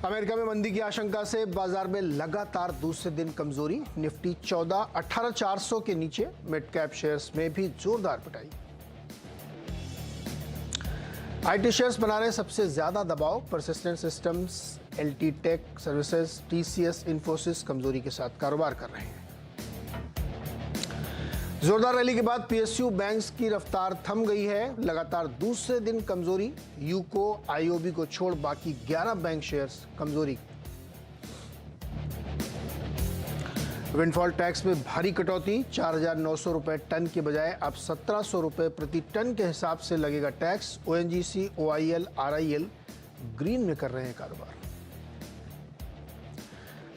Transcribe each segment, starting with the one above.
America में मंदी की आशंका से बाजार में लगातार दूसरे दिन कमजोरी। निफ्टी 18,400 के नीचे। मिड कैप शेयर्स में भी जोरदार पिटाई। आईटी शेयर्स बना रहे सबसे ज्यादा दबाव। Persistent Systems, L T Tech Services, TCS, Infosys कमजोरी के साथ कारोबार कर रहे हैं। जोरदार रैली के बाद पीएसयू बैंक्स की रफ्तार थम गई है। लगातार दूसरे दिन कमजोरी। यूको, आईओबी को छोड़ बाकी 11 बैंक शेयर्स कमजोरी। विंडफॉल टैक्स में भारी कटौती। 4,900 रुपए टन के बजाय अब 1,700 रुपए प्रति टन के हिसाब से लगेगा tax. ONGC, OIL, RIL green में कर रहे हैं कारोबार।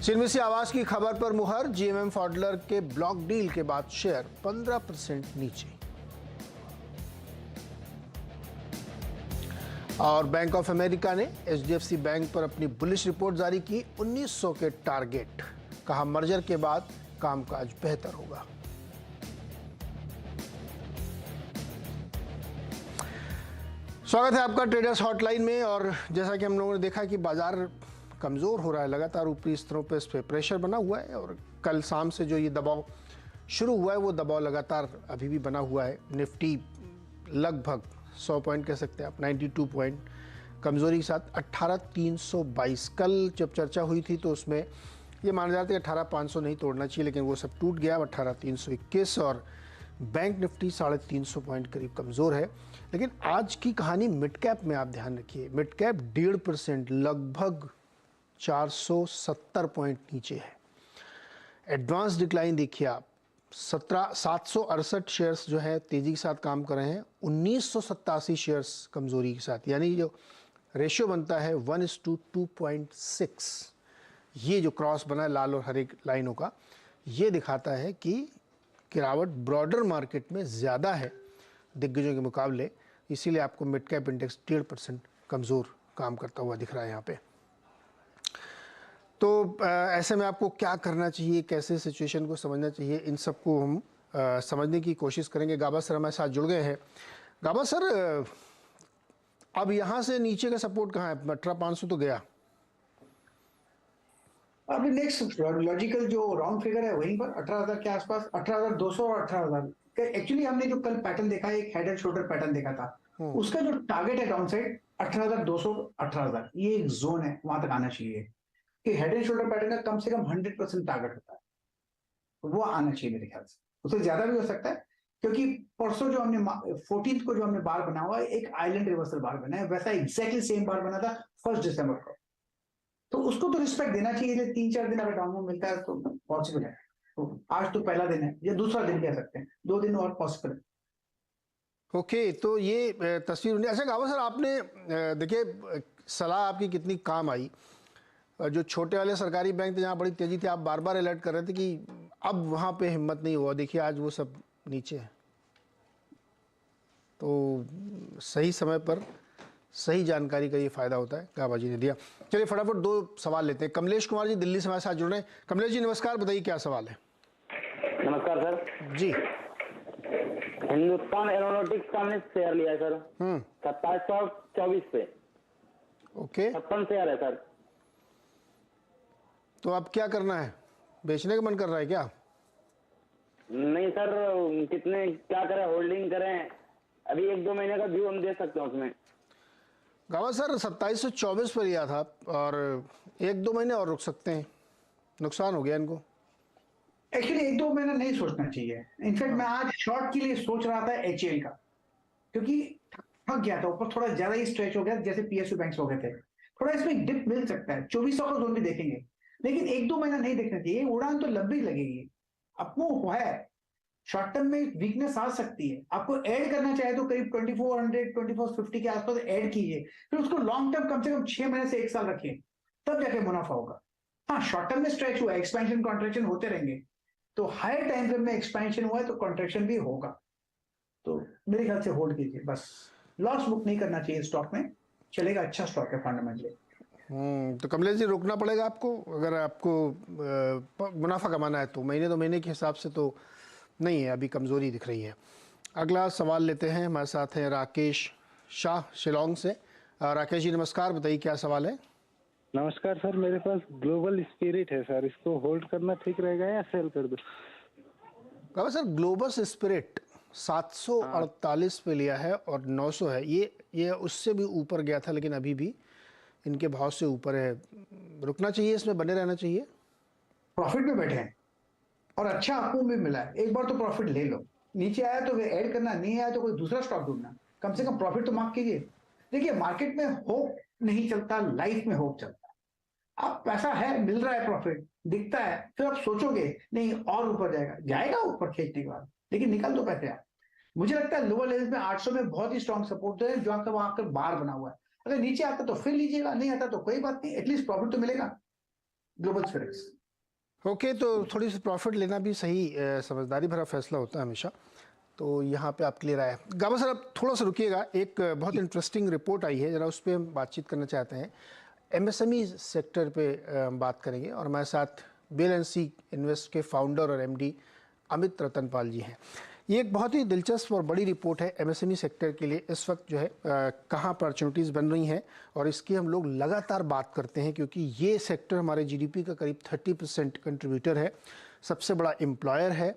सीएनबीसी आवास की खबर पर मुहर। जीएमएम फॉडलर के ब्लॉक डील के बाद शेयर 15% नीचे। और बैंक ऑफ अमेरिका ने एचडीएफसी बैंक पर अपनी बुलिश रिपोर्ट जारी की। 1900 के टारगेट। कहा मर्जर के बाद कामकाज बेहतर होगा। स्वागत है आपका ट्रेडर्स हॉटलाइन में। और जैसा कि हम लोगों ने देखा कि बाजार कमज़ोर हो रहा है, लगातार ऊपरी स्तरों पर इस पर प्रेशर बना हुआ है। और कल शाम से जो ये दबाव शुरू हुआ है वो दबाव लगातार अभी भी बना हुआ है। निफ्टी लगभग 100 पॉइंट कह सकते हैं आप, 92 पॉइंट कमज़ोरी के साथ 18,322। कल जब चर्चा हुई थी तो उसमें ये माना जाता है 18,500 नहीं तोड़ना चाहिए, लेकिन वो सब टूट गया। 18,321। और बैंक निफ्टी 350 पॉइंट करीब कमज़ोर है। लेकिन आज की कहानी मिड कैप में आप ध्यान रखिए। मिड कैप 1.5% लगभग 470 पॉइंट नीचे है। एडवांस डिक्लाइन देखिए आप, 768 शेयर्स जो है तेजी के साथ काम कर रहे हैं। 1987 शेयर्स कमजोरी के साथ, यानी जो रेशियो बनता है 1:2.6। ये जो क्रॉस बना है लाल और हरे लाइनों का, ये दिखाता है कि गिरावट ब्रॉडर मार्केट में ज़्यादा है दिग्गजों के मुकाबले। इसीलिए आपको मिड कैप इंडेक्स 1.5% कमज़ोर काम करता हुआ दिख रहा है यहाँ पे। तो ऐसे में आपको क्या करना चाहिए, कैसे सिचुएशन को समझना चाहिए, इन सबको हम समझने की कोशिश करेंगे। गाबा सर हमारे साथ जुड़ गए हैं। गाबा सर, अब यहाँ से नीचे का सपोर्ट कहाँ है? 18,500 तो गया। अभी नेक्स्ट लॉजिकल जो राउंड फिगर है वहीं पर 18,000 के आसपास, 18,200 और 18,000। एक्चुअली हमने जो कल पैटर्न देखा है, एक हेड एंड शोल्डर पैटर्न देखा था, उसका जो टारगेट है डाउन साइड 18,200, 18,000, ये एक जोन है, वहां तक आना चाहिए। कि हेड एंड शोल्डर पैटर्न का कम से कम 100% टारगेट होता है, वो आना चाहिए मेरे ख्याल से। उससे ज्यादा भी हो सकता है, क्योंकि परसों जो हमने 14th को जो हमने बार बना हुआ है, एक आइलैंड रिवर्सल बार बना है, वैसा एग्जैक्टली सेम बार बना था 1 दिसंबर को। तो उसको तो रिस्पेक्ट देना चाहिए। 3-4 दिन अगर डाउन मिलता है तो पॉसिबल है। तो आज तो पहला दिन है, या दूसरा दिन कह सकते हैं, 2 दिन और पॉसिबल है। ओके, तो ये तस्वीर। अच्छा गाबा सर, आपने देखिए सलाह आपकी कितनी काम आई। जो छोटे वाले सरकारी बैंक थे जहाँ बड़ी तेजी थी, आप बार बार अलर्ट कर रहे थे कि अब वहाँ पे हिम्मत नहीं हुआ। देखिए आज वो सब नीचे है। तो सही समय पर सही जानकारी का ये फायदा होता है, गाबा जी ने दिया। चलिए फटाफट 2 सवाल लेते हैं। कमलेश कुमार जी दिल्ली से हमारे साथ जुड़ रहे हैं। कमलेश जी नमस्कार, बताइए क्या सवाल है। नमस्कार सर जी। हिंदुस्तान एरोनॉटिक्स का हमने शेयर लिया है सर 2724 पे। ओके, 56 शेयर है सर। तो अब क्या करना है? बेचने का मन कर रहा है क्या? नहीं सर, कितने क्या करें, होल्डिंग करें? अभी 1-2 महीने का व्यू हम दे सकते हैं उसमें। गावा सर 2724 पर लिया था, और 1-2 महीने और रुक सकते हैं। नुकसान हो गया इनको। एक्चुअली 1-2 महीना नहीं सोचना चाहिए। इनफैक्ट मैं आज शॉर्ट के लिए सोच रहा था एचएल का, क्योंकि थक गया था, ऊपर थोड़ा ज्यादा ही स्ट्रेच हो गया, जैसे पीएसयू बैंक्स हो गए थे। थोड़ा इसमें डिप मिल सकता है, 2400 का जोन भी देखेंगे, लेकिन 1-2 महीना नहीं देखना चाहिए। उड़ान तो लंबी लगेगी। आपको है शॉर्ट टर्म में वीकनेस आ सकती है, आपको ऐड करना चाहे तो करीब 2400, 2450 के आसपास ऐड कीजिए, फिर उसको लॉन्ग टर्म कम से कम 6 महीने से 1 साल रखिए, तब जाके मुनाफा होगा। हाँ, शॉर्ट टर्म में स्ट्रेच हुआ, एक्सपेंशन कॉन्ट्रेक्शन होते रहेंगे, तो हायर टाइम फ्रेम में एक्सपेंशन हुआ है तो कॉन्ट्रेक्शन भी होगा। तो मेरे ख्याल से होल्ड कीजिए, बस लॉस बुक नहीं करना चाहिए स्टॉक में, चलेगा, अच्छा स्टॉक है फंडामेंटली। तो कमलेश जी रुकना पड़ेगा आपको, अगर आपको मुनाफा कमाना है तो। महीने 2 महीने के हिसाब से तो नहीं है, अभी कमज़ोरी दिख रही है। अगला सवाल लेते हैं। हमारे साथ हैं राकेश शाह शिलोंग से। राकेश जी नमस्कार, बताइए क्या सवाल है। नमस्कार सर, मेरे पास ग्लोबल स्पिरिट है सर, इसको होल्ड करना ठीक रहेगा या सेल कर दूं? कहा सर ग्लोबल स्पिरिट 748 पे लिया है और 900 है। ये उससे भी ऊपर गया था, लेकिन अभी भी इनके भाव से ऊपर है। रुकना चाहिए, इसमें बने रहना चाहिए। प्रॉफिट में बैठे हैं और अच्छा आपको भी मिला है, एक बार तो प्रॉफिट ले लो। नीचे आया तो ऐड करना, नहीं आया तो कोई दूसरा स्टॉक ढूंढना, कम से कम प्रॉफिट तो मार्क कीजिए। देखिए मार्केट में होप नहीं चलता, लाइफ में होप चलता है। अब पैसा है, मिल रहा है, प्रॉफिट दिखता है, फिर आप सोचोगे नहीं और ऊपर जाएगा ऊपर खींचने के बाद, लेकिन निकल दो पैसे आप। मुझे लगता है लोअर लेवल में 800 में बहुत ही स्ट्रॉन्ग सपोर्ट है, जो आपका वहां पर बार बना हुआ है। अगर नीचे आता तो फिर लीजिएगा, नहीं आता तो कोई बात नहीं, एटलीस्ट प्रॉफिट तो मिलेगा ग्लोबल स्पिरिट्स। ओके, तो थोड़ी सी प्रॉफिट लेना भी सही समझदारी भरा फैसला होता है हमेशा। तो यहाँ पे आपके लिए राय है। गाबा सर, अब थोड़ा सा रुकिएगा, एक बहुत इंटरेस्टिंग रिपोर्ट आई है, जरा उस पर हम बातचीत करना चाहते हैं। एमएसएमई सेक्टर पे बात करेंगे और हमारे साथ बेल एंड सी इन्वेस्ट के फाउंडर और एमडी अमित रतनपाल जी हैं। ये एक बहुत ही दिलचस्प और बड़ी रिपोर्ट है एमएसएमई सेक्टर के लिए। इस वक्त जो है कहाँ अपॉर्चुनिटीज़ बन रही हैं और इसकी हम लोग लगातार बात करते हैं, क्योंकि ये सेक्टर हमारे जीडीपी का करीब 30% कंट्रीब्यूटर है, सबसे बड़ा एम्प्लॉयर है,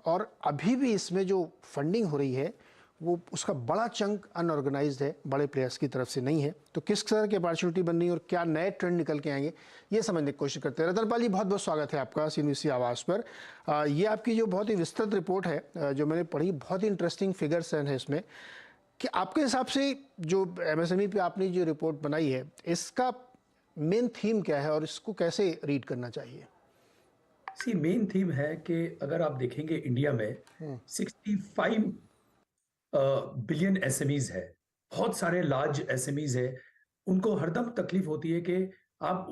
और अभी भी इसमें जो फंडिंग हो रही है वो उसका बड़ा चंक अनऑर्गेनाइज्ड है, बड़े प्लेयर्स की तरफ से नहीं है। तो किस तरह की अपॉर्चुनिटी बन रही है और क्या नए ट्रेंड निकल के आएंगे, ये समझने की कोशिश करते हैं। रतनपाल जी, बहुत बहुत स्वागत है आपका सीएनबीसी आवाज़ पर। ये आपकी जो बहुत ही विस्तृत रिपोर्ट है जो मैंने पढ़ी, बहुत ही इंटरेस्टिंग फिगर्स हैं इसमें, कि आपके हिसाब से जो एमएसएमई पे आपने जो रिपोर्ट बनाई है, इसका मेन थीम क्या है और इसको कैसे रीड करना चाहिए? मेन थीम है कि अगर आप देखेंगे इंडिया में 65 बिलियन एसएमईज है, बहुत सारे लार्ज एसएमईज है। उनको हरदम तकलीफ होती है कि आप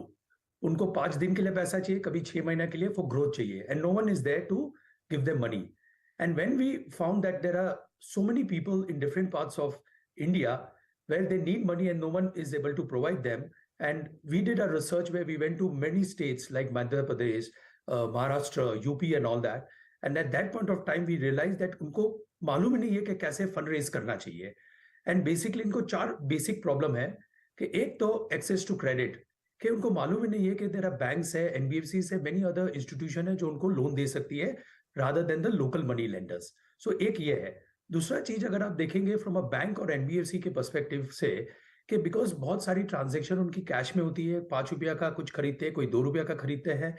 उनको 5 दिन के लिए पैसा चाहिए, कभी 6 महीने के लिए फॉर ग्रोथ चाहिए, and no one is there to give them money. And when we found that there are so many people in different parts of India where they need money and no one is able to provide them, and we did a research where we went to many states like Madhya Pradesh, Maharashtra, UP and all that, and at that point of time we realized that उनको मालूम ही नहीं है कि कैसे fund raise करना चाहिए। And basically इनको 4 basic problem है कि एक तो एक्सेस टू क्रेडिट, कि उनको मालूम ही नहीं है कि देयर आर बैंक्स है, एनबीएफसी है, मेनी अदर इंस्टीट्यूशन है जो उनको लोन दे सकती है rather than the local money lenders. So एक ये है। दूसरा चीज अगर आप देखेंगे फ्रॉम अ बैंक और एनबीएफसी के पर्सपेक्टिव से, कि बिकॉज बहुत सारी ट्रांजेक्शन उनकी कैश में होती है, 5 रुपया का कुछ खरीदते हैं, कोई 2 रुपया का खरीदते हैं,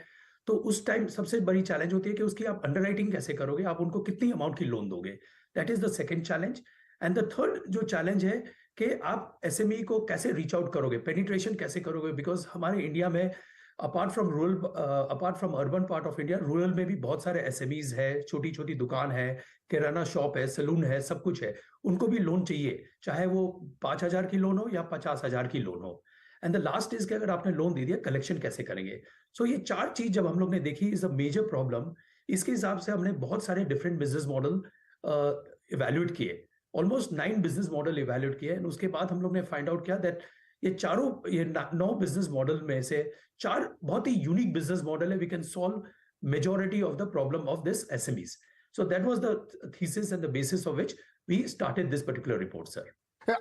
तो उस टाइम सबसे बड़ी चैलेंज होती है कि उसकी आप अंडरराइटिंग कैसे करोगे, आप उनको कितनी अमाउंट की लोन दोगे। That is the second challenge. And the third जो चैलेंज है कि आप एसएमई को कैसे रीच आउट करोगे, पेनिट्रेशन कैसे करोगे, बिकॉज हमारे इंडिया में apart from urban part of India, rural में भी बहुत सारे एसएमईज है, छोटी छोटी दुकान है, किराना शॉप है, सैलून है, सब कुछ है, उनको भी लोन चाहिए, चाहे वो 5,000 की लोन हो या 50,000 की लोन हो। एंड द लास्ट इज कि अगर आपने लोन दे दिया, कलेक्शन कैसे करेंगे। सो ये 4 चीज जब हम लोग ने देखी इज अ मेजर प्रॉब्लम। इसके हिसाब से हमने बहुत सारे डिफरेंट बिजनेस मॉडल इवेल्युएट किए, ऑलमोस्ट 9 बिजनेस मॉडल इवेल्युएट किए, एंड उसके बाद हम लोग ने फाइंड आउट किया दैट ये 9 बिजनेस मॉडल में से 4 बहुत ही यूनिक बिजनेस मॉडल है। We can solve majority of the problem of this SMEs. So that was the thesis and the basis of which we started this particular report sir.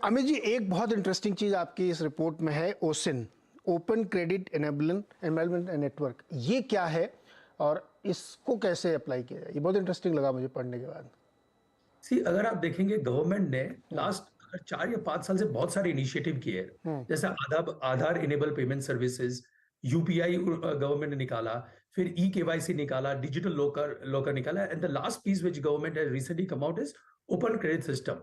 Amit ji, एक बहुत interesting चीज आपकी इस रिपोर्ट में है, OCEN, open credit enablement network. ये क्या है और इसको कैसे अप्लाई किया जाए? ये बहुत इंटरेस्टिंग लगा मुझे पढ़ने के बाद। अगर आप देखेंगे गवर्नमेंट ने लास्ट 4 या 5 साल से बहुत सारे इनिशिएटिव किए, जैसे Aadhaar enable payment services, UPI government ने निकाला, फिर ई-केवाईसी निकाला, डिजिटल लॉकर निकाला, and the last piece which government has recently come out is open credit system,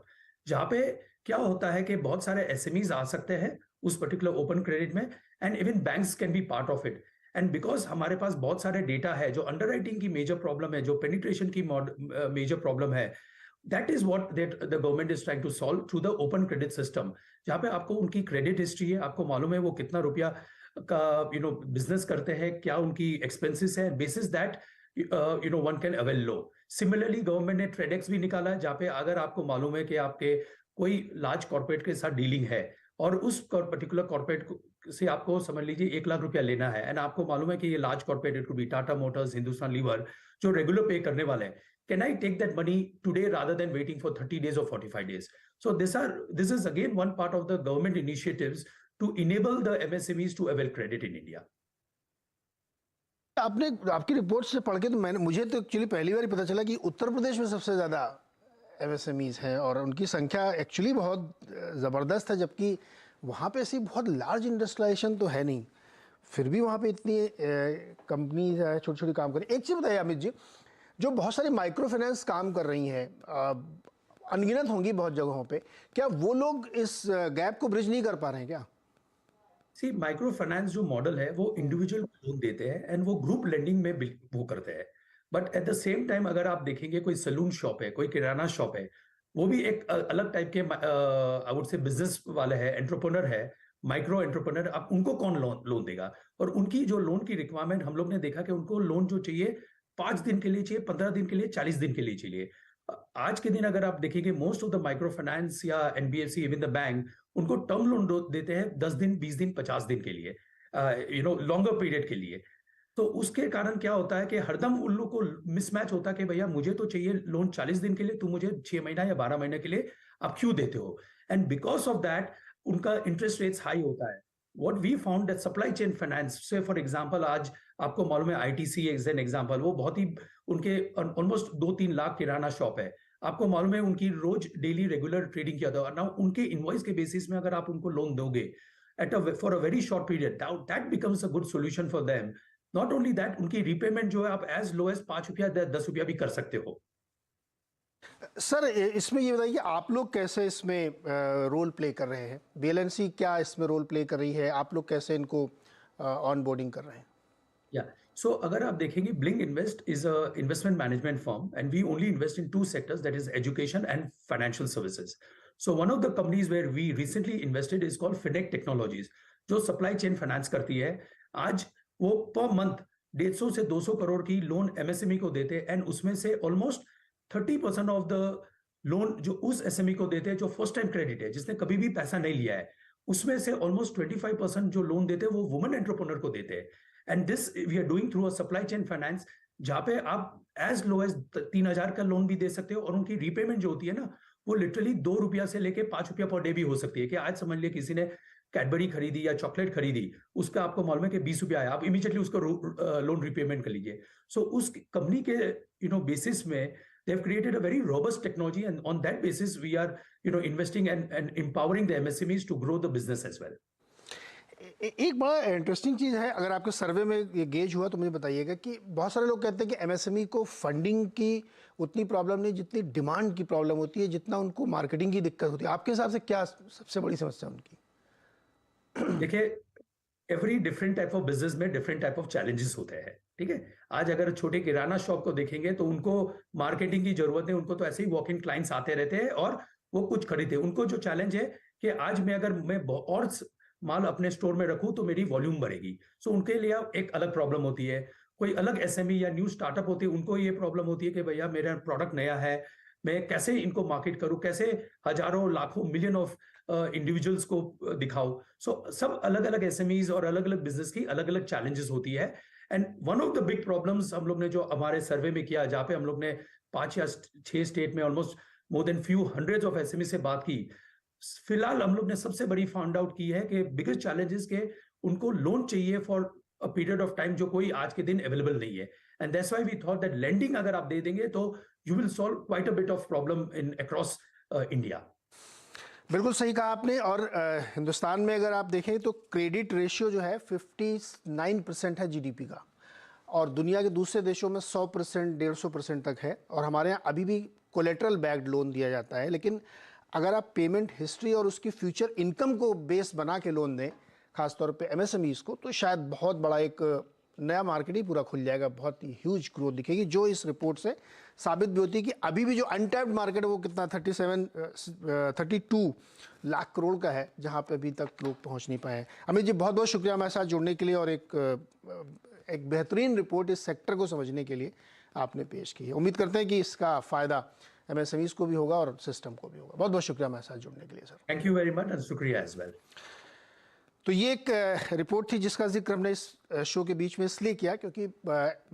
जहां पे क्या होता है कि बहुत सारे एसएमईज आ सकते हैं उस पर्टिकुलर ओपन क्रेडिट में, and even banks can be part of it. And because हमारे पास बहुत सारे डेटा है, जो अंडरराइटिंग की मेजर प्रॉब्लम है, जो पेनिट्रेशन की मेजर प्रॉब्लम है, that is what the government is trying to solve through the open credit system, जहाँ पे आपको उनकी क्रेडिट हिस्ट्री है, आपको मालूम है वो कितना रुपया का बिजनेस करते हैं, क्या उनकी एक्सपेंसेस है, basis that one can avail low. Similarly government ने ट्रेडेक्स भी निकाला है, जहाँ पे अगर आपको मालूम है कि आपके कोई लार्ज कॉर्पोरेट के साथ डीलिंग है और उस पर्टिकुलर कॉर्पोरेट से आपको समझ लीजिए 1 लाख रुपया लेना है, एंड आपको मालूम है कि ये large corporate, it could be Tata Motors, Hindustan Lever, जो रेगुलर पे करने वाले हैं, can I take that money today rather than waiting for 30 days or 45 days? So this is again one part of the government initiatives to enable the MSMEs to avail credit in India. आपकी report से पढ़ के तो मुझे तो actually पहली बार ही पता चला कि उत्तर प्रदेश में सबसे ज़्यादा MSMEs हैं और उनकी संख्या एक्चुअली बहुत ज़बरदस्त है, जबकि वहाँ पे ऐसी बहुत लार्ज इंडस्ट्रियलाइजेशन तो है नहीं, फिर भी वहाँ पे इतनी कंपनीज है छोटी छोटी काम कर रही। एक चीज़ बताइए अमित जी, जो बहुत सारी माइक्रो फाइनेंस काम कर रही हैं, अनगिनत होंगी बहुत जगहों पे, क्या वो लोग इस गैप को ब्रिज नहीं कर पा रहे हैं क्या? सी माइक्रो फाइनेंस जो मॉडल है वो इंडिविजुअल लोन देते हैं एंड वो ग्रुप लेंडिंग में वो करते हैं, but at the same time अगर आप देखेंगे कोई सलून शॉप है, कोई किराना शॉप है, वो भी एक अलग टाइप के आई वुड से बिजनेस वाले हैं, एंटरप्रेन्योर है, माइक्रो एंटरप्रेन्योर। अब उनको कौन लोन देगा? और उनकी जो लोन की रिक्वायरमेंट हम लोग ने देखा कि उनको लोन जो चाहिए 5 दिन के लिए चाहिए, 15 दिन के लिए, 40 दिन के लिए चाहिए। आज के दिन अगर आप देखेंगे most of the micro finance या NBFC इवन द बैंक उनको टर्म लोन देते हैं 10 दिन, 20 दिन, 50 दिन के लिए, लॉन्गर पीरियड के लिए। तो उसके कारण क्या होता है कि हरदम उन लोग को मिसमैच होता है कि भैया मुझे तो चाहिए लोन 40 दिन के लिए, तुम मुझे 6 महीना या 12 महीने के लिए आप क्यों देते हो? एंड बिकॉज ऑफ दैट उनका इंटरेस्ट रेट्स हाई होता है। What we found that supply chain finance, say for example, आज आपको मालूम है ITC एज एन एग्जांपल, वो बहुत ही उनके ऑलमोस्ट 2-3 लाख किराना शॉप है, आपको मालूम है उनकी रोज डेली रेगुलर ट्रेडिंग किया था। नाउ उनके इनवॉइस के बेसिस में अगर आप उनको लोन दोगे for a very short period, that becomes a good solution for them. Not only that, उनकी रीपेमेंट जो है आप एज लो एज 5 रुपया 10 रुपया भी कर सकते हो। सर इसमें ये बताइए आप लोग कैसे इसमें रोल प्ले कर रहे हैं? BLNC क्या इसमें रोल प्ले कर रही है? आप लोग कैसे इनको ऑन बोर्डिंग कर रहे हैं? या सो अगर आप देखेंगे Blink Invest is a investment management firm and we only invest in 2 sectors, that is education and financial services. So one of the companies where we recently invested is called Finnec Technologies, जो supply chain finance करती है। आज वो per month 150 से 200 करोड़ की loan MSME को देते हैं एंड उसमें से ऑलमोस्ट 30% ऑफ द लोन जो उस SME को देते हैं जो फर्स्ट टाइम क्रेडिट है, जिसने कभी भी पैसा नहीं लिया है, उसमें से ऑलमोस्ट 25% जो लोन देते हैं वो वुमेन एंटरप्रेन्योर को देते हैं। And this we are doing through a supply chain finance, जहां पे आप एज लो एज 3000 का लोन भी दे सकते हो और उनकी रीपेमेंट जो होती है ना, वो लिटरली 2 रुपया से लेके 5 रुपया पर डे भी हो सकती है। कि आज समझ लिया किसी ने कैडबरी खरीदी या चॉकलेट खरीदी, उसका आपको मालूम है कि 20 रुपया आया, आप इमीडिएटली उसको लोन रिपेमेंट कर लीजिए। सो उस कंपनी के बेसिस में they've created a very robust technology and on that basis we are investing and empowering the MSMEs to grow the business as well. एक बड़ा इंटरेस्टिंग चीज़ है, अगर आपके सर्वे में ये गेज हुआ तो मुझे बताइएगा कि बहुत सारे लोग कहते हैं कि MSME को फंडिंग की उतनी प्रॉब्लम नहीं जितनी डिमांड की प्रॉब्लम होती है, जितना उनको मार्केटिंग की दिक्कत होती है। आपके हिसाब से क्या सबसे बड़ी समस्या उनकी? देखिए every different type of business में डिफरेंट टाइप ऑफ चैलेंजेस होते हैं, ठीक है। आज अगर छोटे किराना शॉप को देखेंगे तो उनको मार्केटिंग की जरूरत है, उनको तो ऐसे ही वॉक इन क्लाइंट्स आते रहते हैं और वो कुछ खरीदते हैं। उनको जो चैलेंज है कि आज मैं अगर मैं और माल अपने स्टोर में रखूं तो मेरी वॉल्यूम बढ़ेगी, सो उनके लिए एक अलग प्रॉब्लम होती है। कोई अलग SME या न्यू स्टार्टअप होती है, उनको ये प्रॉब्लम होती है कि भैया मेरा प्रोडक्ट नया है, मैं कैसे इनको मार्केट करूं, कैसे हजारों लाखों मिलियन ऑफ इंडिविजुअल्स को दिखाऊं। सो सब अलग अलग SMEs और अलग अलग बिजनेस की अलग अलग चैलेंजेस होती है। And one of the big problems हम लोग ने जो हमारे सर्वे में किया, जहाँ पे हम लोग ने 5 या 6 स्टेट में almost more than few hundreds of SME से बात की, फिलहाल हम लोग ने सबसे बड़ी फाउंड आउट की है कि बिगेस्ट चैलेंजेस के उनको लोन चाहिए for a period of time जो कोई आज के दिन अवेलेबल नहीं है। And that's why we thought that lending अगर आप दे देंगे तो you will solve quite a bit of problem in across India. बिल्कुल सही कहा आपने। और हिंदुस्तान में अगर आप देखें तो क्रेडिट रेशियो जो है 59% है GDP का, और दुनिया के दूसरे देशों में 100%, 150% तक है। और हमारे यहाँ अभी भी कोलेटरल बैक्ड लोन दिया जाता है, लेकिन अगर आप पेमेंट हिस्ट्री और उसकी फ्यूचर इनकम को बेस बना के लोन दें, खासतौर पे MSMEs को, तो शायद बहुत बड़ा एक नया मार्केट ही पूरा खुल जाएगा, बहुत ही ह्यूज ग्रोथ दिखेगी, जो इस रिपोर्ट से साबित भी होती है कि अभी भी जो अनटैप्ड मार्केट है वो कितना 32 लाख करोड़ का है, जहां पे अभी तक लोग पहुंच नहीं पाए हैं। अमित जी बहुत बहुत शुक्रिया हमारे साथ जुड़ने के लिए और एक बेहतरीन रिपोर्ट इस सेक्टर को समझने के लिए आपने पेश की है। उम्मीद करते हैं कि इसका फ़ायदा MSMEs को भी होगा और सिस्टम को भी होगा। बहुत बहुत शुक्रिया हमारे साथ जुड़ने के लिए sir. Thank you very much and शुक्रिया एज वेल। तो ये एक रिपोर्ट थी जिसका जिक्र हमने इस शो के बीच में इसलिए किया क्योंकि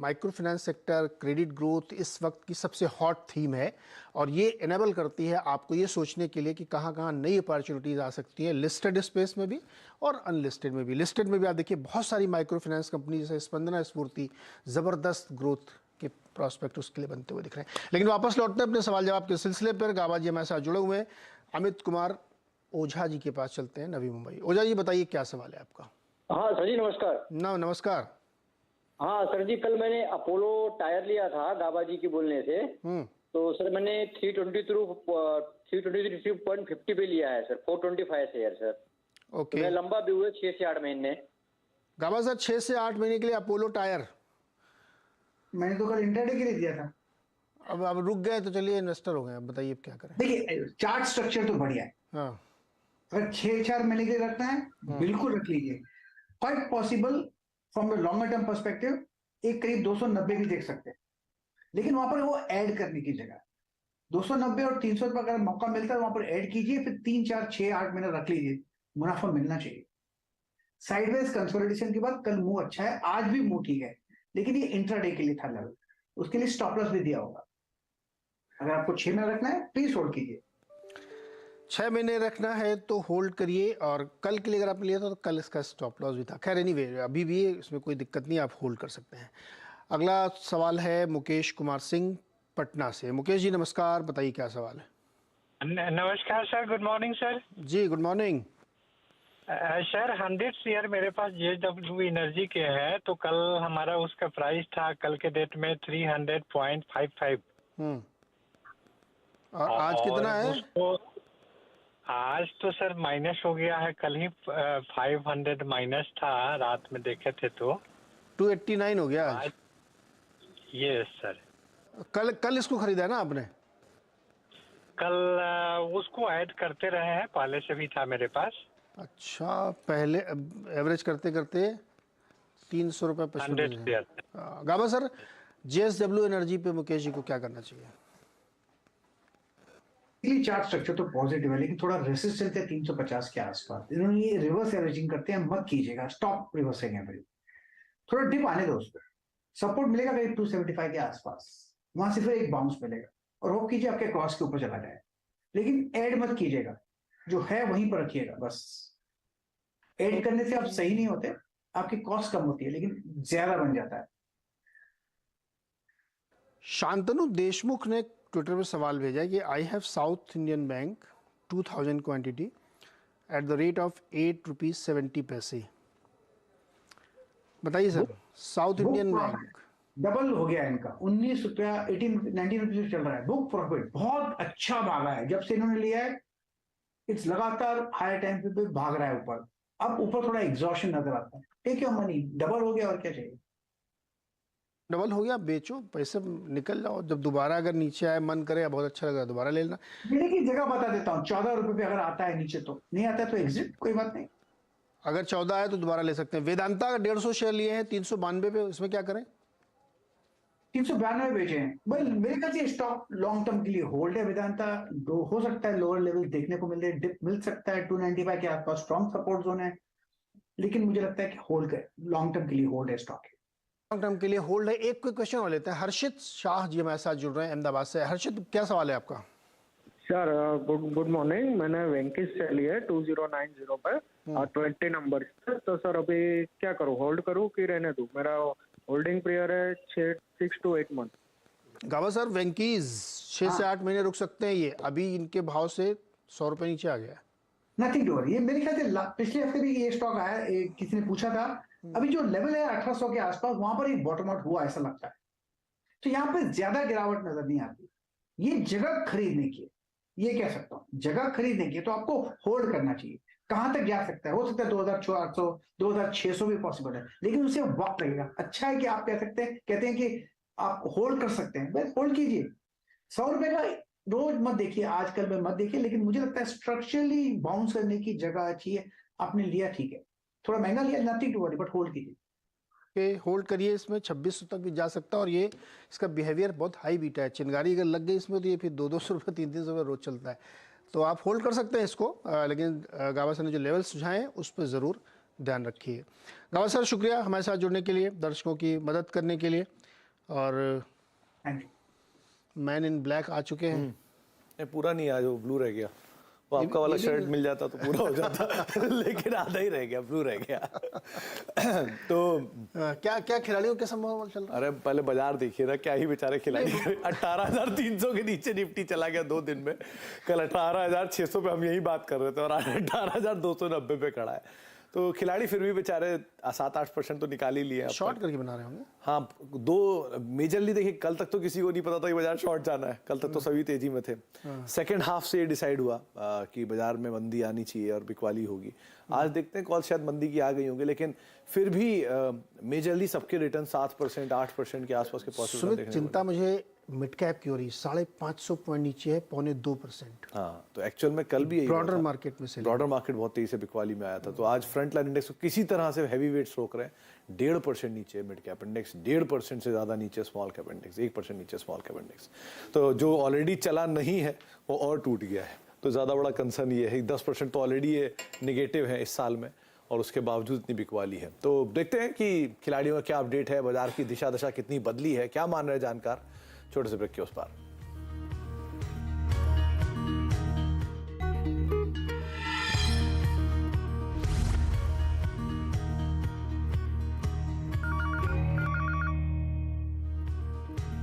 micro finance sector credit growth इस वक्त की सबसे हॉट थीम है और ये इनेबल करती है आपको ये सोचने के लिए कि कहाँ कहाँ नई अपॉर्चुनिटीज़ आ सकती हैं लिस्टेड स्पेस में भी और अनलिस्टेड में भी। लिस्टेड में भी आप देखिए बहुत सारी माइक्रो फाइनेंस कंपनी जैसे स्पंदना स्फूर्ति ज़बरदस्त ग्रोथ के प्रॉस्पेक्ट उसके लिए बनते हुए दिख रहे हैं। लेकिन वापस लौटते हैं अपने सवाल जवाब के सिलसिले पर। गाबा जी हमारे साथ जुड़े हुए हैं। अमित कुमार ओझा जी के पास चलते हैं, नवी मुंबई। ओझा जी बताइए क्या सवाल है आपका। हाँ सर जी नमस्कार। नमस्कार। हाँ सर जी, कल मैंने अपोलो टायर लिया था गाबा जी के बोलने से। तो सर मैंने 323.50 पे लिया है सर, 425 शेयर सर। ओके। मैं लंबा भी हुए 6 से 8 महीने। गाबा सर 6 से 8 महीने के लिए अपोलो टायर मैंने तो कल इंटरडे के लिए दिया था। अब रुक गए तो चलिए इन्वेस्टर हो गए। अब बताइए अब क्या करें। देखिए चार्ट स्ट्रक्चर तो बढ़िया है। हाँ अगर 6-4 महीने के लिए रखना है बिल्कुल रख लीजिए। Quite possible from the longer term perspective एक करीब 290 भी देख सकते हैं, लेकिन वहां पर वो ऐड करने की जगह 290 और 300 पर अगर मौका मिलता है वहां पर ऐड कीजिए, फिर 3, 4, 6, 8 महीने रख लीजिए, मुनाफा मिलना चाहिए। साइडवेज कंसोलिडेशन के बाद कल मुंह अच्छा है, आज भी मुंह ठीक है, लेकिन ये इंट्राडे के लिए था लेवल, उसके लिए स्टॉप लॉस भी दिया होगा। अगर आपको 6 महीने रखना है प्लीज होल्ड कीजिए। 6 महीने रखना है तो होल्ड करिए, और कल के लिए अगर आपने लिया था तो कल इसका स्टॉप लॉस भी था। खैर एनीवे अभी भी इसमें कोई दिक्कत नहीं, आप होल्ड कर सकते हैं। अगला सवाल है मुकेश कुमार सिंह पटना से। मुकेश जी नमस्कार, बताइए क्या सवाल है। नमस्कार सर, गुड मॉर्निंग सर। जी गुड मॉर्निंग। सर 100 शेयर मेरे पास JW एनर्जी के हैं, तो कल हमारा उसका प्राइस था कल के डेट में 300.55। और आज कितना है? उसको आज तो सर माइनस हो गया है, कल ही 500 माइनस था, रात में देखे थे तो 289 हो गया आज। Yes sir. कल इसको खरीदा है ना आपने? कल उसको ऐड करते रहे हैं, पहले से भी था मेरे पास। अच्छा, पहले एवरेज करते करते 300 रुपये 100 शेयर। गाबा सर JSW एनर्जी पे मुकेश जी को क्या करना चाहिए? चार्ट स्ट्रक्चर तो पॉजिटिव है, लेकिन थोड़ा रेसिस्टेंस है 350 के आसपास। इन्होंने ये रिवर्स एवरेजिंग करते हैं, मत कीजिएगा, स्टॉप रिवर्सिंग एवरेज। थोड़ा डिप आने दो, उस पर सपोर्ट मिलेगा करीब 275 के आसपास, वहां से फिर एक बाउंस मिलेगा और होप कीजिए आपके क्रॉस के ऊपर चला जाए, लेकिन ऐड मत कीजिएगा, जो है वहीं पर रखिएगा बस। ऐड करने से आप सही नहीं होते, आपकी कॉस्ट कम होती है लेकिन ज्यादा बन जाता है। शांतनु देशमुख ने ट्विटर पर सवाल भेजा है कि I have south Indian bank 2000 quantity at the rate of 8 rupees 70 पैसे। बताइए sir. South Indian bank double हो गया इनका, 19 रुपया 19 रुपीज चल रहा है। बुक प्रॉफिट बहुत अच्छा भागा है जब से इन्होंने लिया है। इट्स लगातार हाई टाइम पे भाग रहा है ऊपर। अब ऊपर थोड़ा एग्जॉशन नजर आता है। टेक योर मनी, डबल हो गया और क्या चाहिए। डबल हो गया, बेचो, पैसे निकल जाओ। जब दोबारा अगर नीचे आए, मन करे बहुत अच्छा लगा दोबारा ले लेना। लेने की जगह बता देता हूँ, 14 रुपए पे अगर आता है नीचे तो, नहीं आता है तो एग्जिट, कोई बात नहीं। अगर 14 है तो दोबारा ले सकते हैं। वेदांता 150 शेयर लिए हैं 392 पे, इसमें क्या करें? 392 बेचे हैं भाई। मेरे ख्याल से स्टॉक लॉन्ग टर्म के लिए होल्ड है। वेदांता हो सकता है लोअर लेवल देखने को मिल रहे, डिप मिल सकता है 295 के आसपास, स्ट्रॉन्ग सपोर्ट जोन है, लेकिन मुझे लगता है कि होल्ड कर, लॉन्ग टर्म के लिए होल्ड है स्टॉक। लॉन्ग टर्म के लिए होल्ड है। एक कोई क्वेश्चन और लेते हैं। हर्षित शाह जी हमारे साथ जुड़ रहे हैं अहमदाबाद से। हर्षित क्या सवाल है आपका? Sir good morning. मैंने वेंकीस से ली है 2090 पर और 20 नंबर। तो सर अभी क्या करूं, होल्ड करूं कि रहने दूं? मेरा होल्डिंग पीरियड है 6 to 8 मंथ। गावा सर वेंकीज 6 से 8 महीने रुक सकते हैं। ये अभी इनके भाव से 100 रुपए नीचे आ गया है। Nothing to worry. ये मेरे ख्याल से पिछले हफ्ते भी ये स्टॉक आया, किसी ने पूछा था। अभी जो लेवल है 1800 के आसपास, वहां पर एक बॉटम आउट हुआ ऐसा लगता है। तो यहाँ पे ज्यादा गिरावट नजर नहीं आती। ये जगह खरीदने की, ये कह सकता हूँ, जगह खरीदने की तो आपको होल्ड करना चाहिए। कहां तक जा सकता है? हो सकता है 2400 2600 भी पॉसिबल है, लेकिन उसे वक्त लगेगा। अच्छा है कि आप कह सकते हैं, कहते हैं कि आप होल्ड कर सकते हैं, बस होल्ड कीजिए। 100 रुपए का रोज मत देखिए, आजकल में मत देखिए, लेकिन मुझे लगता है स्ट्रक्चरली बाउंस करने की जगह अच्छी है। आपने लिया ठीक है, थोड़ा महंगा लिया, nothing to worry, but hold कीजिए। होल्ड करिए। इसमें 2600 तक भी जा सकता है और ये इसका बिहेवियर बहुत हाई बीटा है। चिंगारी अगर लग गई इसमें तो ये फिर 200 रुपये 300 रुपये रोज चलता है। तो आप होल्ड कर सकते हैं इसको, लेकिन गावा सर ने जो लेवल सुझाए हैं उस पर ज़रूर ध्यान रखिए। गावा सर, शुक्रिया हमारे साथ जुड़ने के लिए, दर्शकों की मदद करने के लिए। और thank you. Man in black आ चुके हैं। नहीं, पूरा नहीं आज वो ब्लू रह गया। वो आपका वाला शर्ट मिल जाता तो पूरा हो जाता लेकिन आधा ही रह गया, ब्लू रह गया। तो क्या क्या खिलाड़ियों के संभव चल रहा है? अरे पहले बाजार देखिए ना, क्या ही बेचारे खिलाड़ी। 18,300 के नीचे निफ्टी चला गया 2 दिन में। कल 18,600 पे हम यही बात कर रहे थे और आज 18,290 पे खड़ा है। तो खिलाड़ी फिर भी बेचारे 7-8% तो निकाल ही लिए। शॉर्ट करके बना रहे होंगे। हाँ, 2 मेजरली देखिए, कल तक तो किसी को नहीं पता था कि बाजार शॉर्ट जाना है। कल तक तो सभी तेजी में थे। सेकंड हाफ से ये डिसाइड हुआ कि बाजार में मंदी आनी चाहिए और बिकवाली होगी। आज देखते हैं कॉल शायद मंदी की आ गई होंगी, लेकिन फिर भी मेजरली सबके रिटर्न 7%, 8% के आसपास के पॉसिबल देखने को चिंता मुझे मिड कैप की हो रही है। 550 पॉइंट नीचे है, 0.25%। हाँ, तो एक्चुअल में कल भी यही ब्रॉडर मार्केट में से ब्रॉडर मार्केट बहुत तेजी से बिकवाली में आया था। तो आज फ्रंट लाइन इंडेक्स को किसी तरह से हैवी वेट्स रोक रहे हैं। 1.5% नीचे मिड कैप इंडेक्स, 1.5% से ज्यादा नीचे स्मॉल कैप इंडेक्स, 1% नीचे स्मॉल कैप इंडेक्स। तो जो ऑलरेडी चला नहीं है वो और टूट गया है। तो ज्यादा बड़ा कंसर्न ये है, 10% तो ऑलरेडी ये निगेटिव है इस साल में, और उसके बावजूद इतनी बिकवाली है। तो देखते हैं कि खिलाड़ियों का क्या अपडेट है, बाजार की दिशा दशा कितनी बदली है, क्या मान रहे हैं जानकार। छोटे से ब्रेक के उस पार।